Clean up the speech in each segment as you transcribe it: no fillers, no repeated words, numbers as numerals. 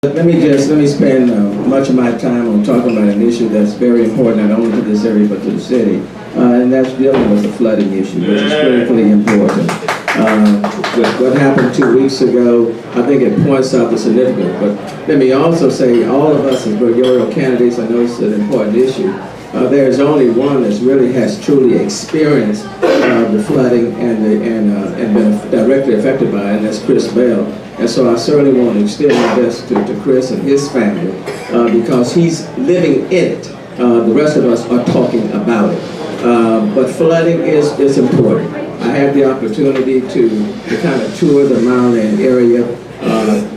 Let me spend much of my time on talking about an issue that's very important not only to this area but to the city, and that's dealing with the flooding issue, which is critically important. With what happened 2 weeks ago, I think it points out the significance. But let me also say, all of us as mayoral candidates, I know it's an important issue. There is only one that really has truly experienced the flooding and been directly affected by it, and that's Chris Bell. And so I certainly want to extend my best to Chris and his family because he's living in it. The rest of us are talking about it. But flooding is important. I had the opportunity to kind of tour the Meyerland area,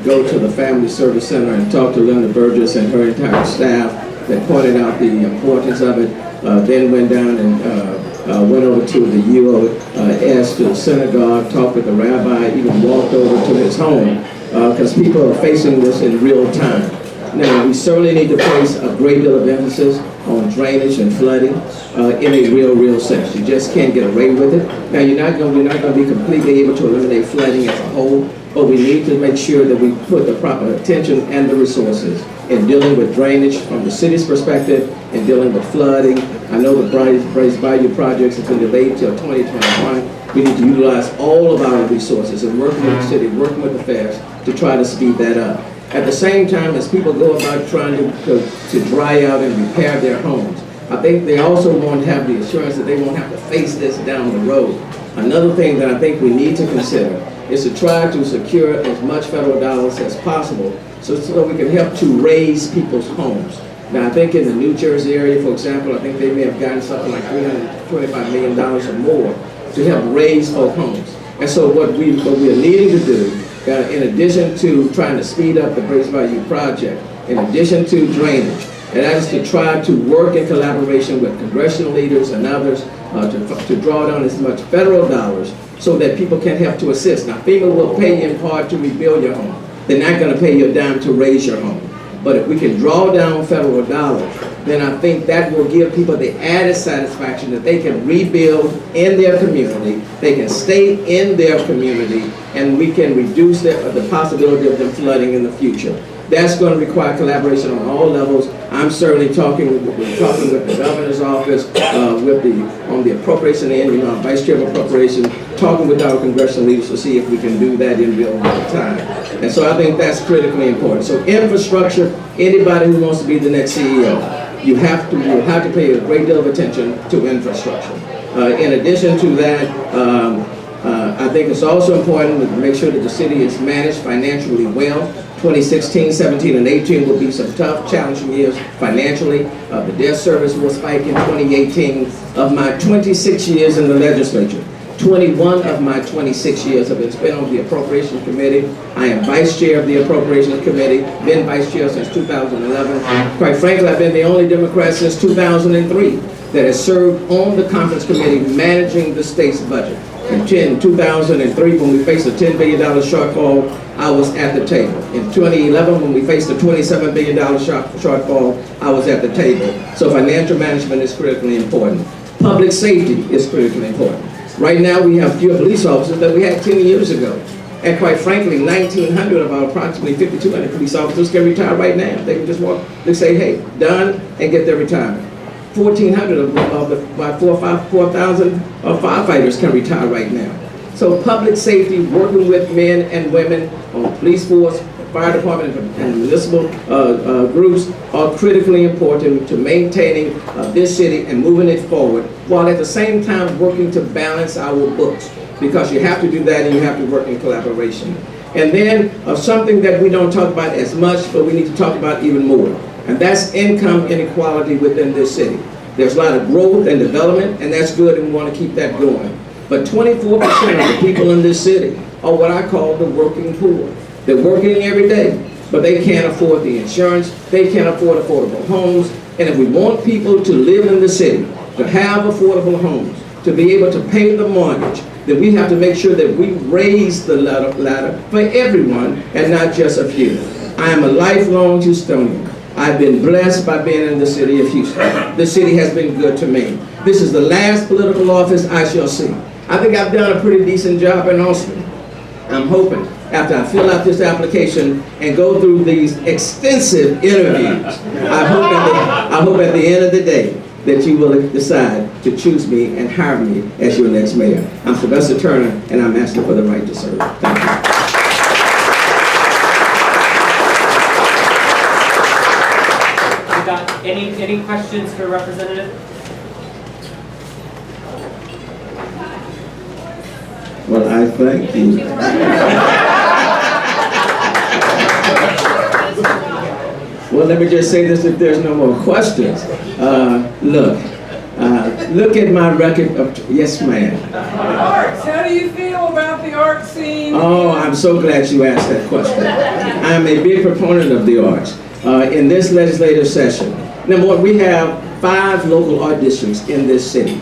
go to the Family Service Center and talk to Linda Burgess and her entire staff that pointed out the importance of it. Then went down and went over to the UOS, to the synagogue, talked with the rabbi, even walked over to his home, because people are facing this in real time. Now, we certainly need to place a great deal of emphasis on drainage and flooding in a real sense. You just can't get away with it. Now, we're not going to be completely able to eliminate flooding as a whole, but we need to make sure that we put the proper attention and the resources in dealing with drainage from the city's perspective, in dealing with flooding. I know the Bryce Bayou projects have been delayed till 2021. We need to utilize all of our resources and working with the city, working with the feds to try to speed that up. At the same time, as people go about trying to dry out and repair their homes, I think they also want to have the assurance that they won't have to face this down the road. Another thing that I think we need to consider is to try to secure as much federal dollars as possible so we can help to raise people's homes. Now, I think in the New Jersey area, for example, I think they may have gotten something like $325 million or more to help raise folk homes. And so what we are needing to do, in addition to trying to speed up the Bryce Bayou project, in addition to drainage, and that is to try to work in collaboration with congressional leaders and others to draw down as much federal dollars so that people can help to assist. Now, FEMA will pay in part to rebuild your home. They're not going to pay you a dime to raise your home. But if we can draw down federal dollars, then I think that will give people the added satisfaction that they can rebuild in their community, they can stay in their community, and we can reduce the possibility of them flooding in the future. That's going to require collaboration on all levels. I'm certainly talking with the governor's office, on the appropriation end, I'm vice chair of appropriation, talking with our congressional leaders to see if we can do that in real time. And so I think that's critically important. So infrastructure, anybody who wants to be the next CEO, you have to pay a great deal of attention to infrastructure. In addition to that, I think it's also important to make sure that the city is managed financially well. 2016, 17, and 18 will be some tough, challenging years financially. The debt service will spike in 2018. Of my 26 years in the legislature, 21 of my 26 years have been spent on the Appropriations Committee. I am vice chair of the Appropriations Committee, been vice chair since 2011. Quite frankly, I've been the only Democrat since 2003 that has served on the conference committee managing the state's budget. In 2003, when we faced a $10 billion shortfall, I was at the table. In 2011, when we faced a $27 billion shortfall, I was at the table. So financial management is critically important. Public safety is critically important. Right now, we have fewer police officers than we had 10 years ago. And quite frankly, 1,900 of our approximately 5,200 police officers can retire right now. They can just walk, they say, hey, done, and get their retirement. 1,400 of about 4,000 firefighters can retire right now. So public safety, working with men and women on the police force, fire department, and municipal groups are critically important to maintaining this city and moving it forward, while at the same time working to balance our books, because you have to do that and you have to work in collaboration. And then something that we don't talk about as much, but we need to talk about even more, and that's income inequality within this city. There's a lot of growth and development, and that's good, and we want to keep that going. But 24% of the people in this city are what I call the working poor. They're working every day, but they can't afford the insurance, they can't afford affordable homes, and if we want people to live in the city, to have affordable homes, to be able to pay the mortgage, then we have to make sure that we raise the ladder for everyone and not just a few. I am a lifelong Houstonian. I've been blessed by being in the city of Houston. The city has been good to me. This is the last political office I shall see. I think I've done a pretty decent job in Austin. I'm hoping after I fill out this application and go through these extensive interviews, I hope at the end of the day that you will decide to choose me and hire me as your next mayor. I'm Sylvester Turner, and I'm asking for the right to serve. Thank you. Any questions for Representative? Well, I thank you. Well, let me just say this if there's no more questions. Look at my record of, yes ma'am. Arts, how do you feel about the art scene? Oh, I'm so glad you asked that question. I'm a big proponent of the arts. In this legislative session, number one, we have 5 local art districts in this city.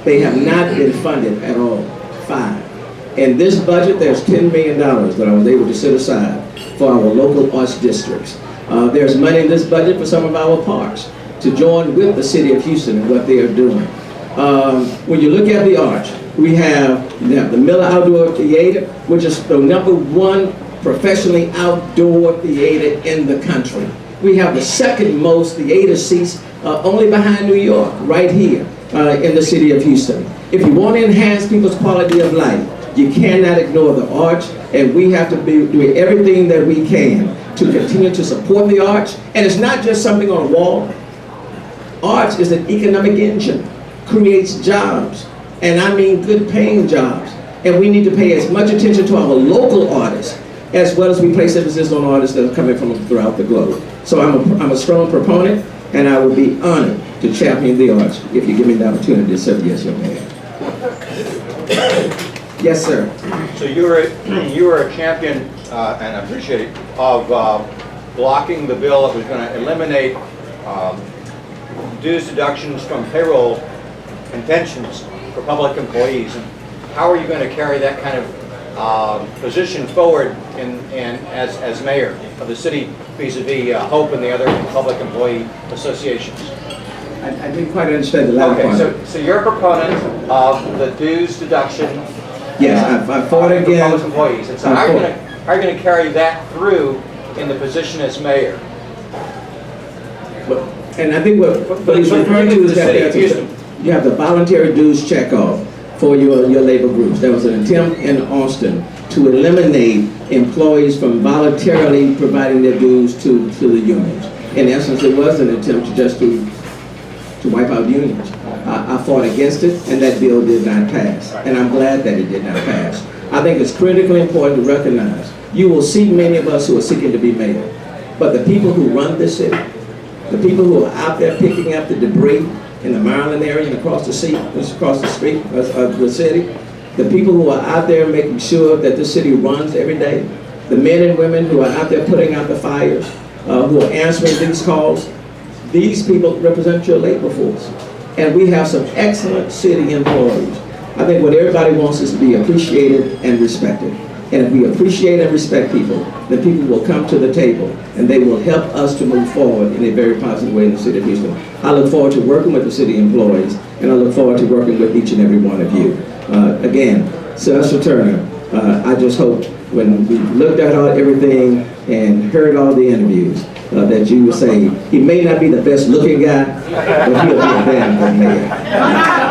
They have not been funded at all, 5. In this budget, there's $10 million that I was able to set aside for our local arts districts. There's money in this budget for some of our parks to join with the city of Houston in what they are doing. When you look at the arts, we have the Miller Outdoor Theater, which is the #1 professionally outdoor theater in the country. We have the 2nd most theater seats, only behind New York, right here in the city of Houston. If you want to enhance people's quality of life, you cannot ignore the arts, and we have to be doing everything that we can to continue to support the arts. And it's not just something on a wall. Arts is an economic engine, creates jobs, and I mean good paying jobs. And we need to pay as much attention to our local artists as well as we place emphasis on artists that are coming from throughout the globe. So I'm a strong proponent, and I will be honored to champion the arts if you give me the opportunity to serve. Yes, young man. Yes, sir. So you were a champion, and I appreciate it, of blocking the bill that was going to eliminate dues deductions from payroll and pensions for public employees. And how are you going to carry that kind of position forward as mayor of the city vis-a-vis HOPE and the other public employee associations? I didn't quite understand the last part. Okay, so you're a proponent of the dues deduction. Yes, I fought against public employees. And so how are you going to carry that through in the position as mayor? And I think what he's referring to is that you have the voluntary dues checkoff for your labor groups. There was an attempt in Austin to eliminate employees from voluntarily providing their dues to the unions. In essence, it was an attempt to wipe out unions. I fought against it, and that bill did not pass. And I'm glad that it did not pass. I think it's critically important to recognize you will see many of us who are seeking to be mayor, but the people who run this city, the people who are out there picking up the debris in the Meyerland area and across the street of the city, the people who are out there making sure that the city runs every day, the men and women who are out there putting out the fires, who are answering these calls, these people represent your labor force. And we have some excellent city employees. I think what everybody wants is to be appreciated and respected. And if we appreciate and respect people, then people will come to the table and they will help us to move forward in a very positive way in the city of Houston. I look forward to working with the city employees, and I look forward to working with each and every one of you. Again, Sylvester Turner, I just hope when we looked at everything and heard all the interviews, that you would say, he may not be the best looking guy, but he'll be a damn good mayor.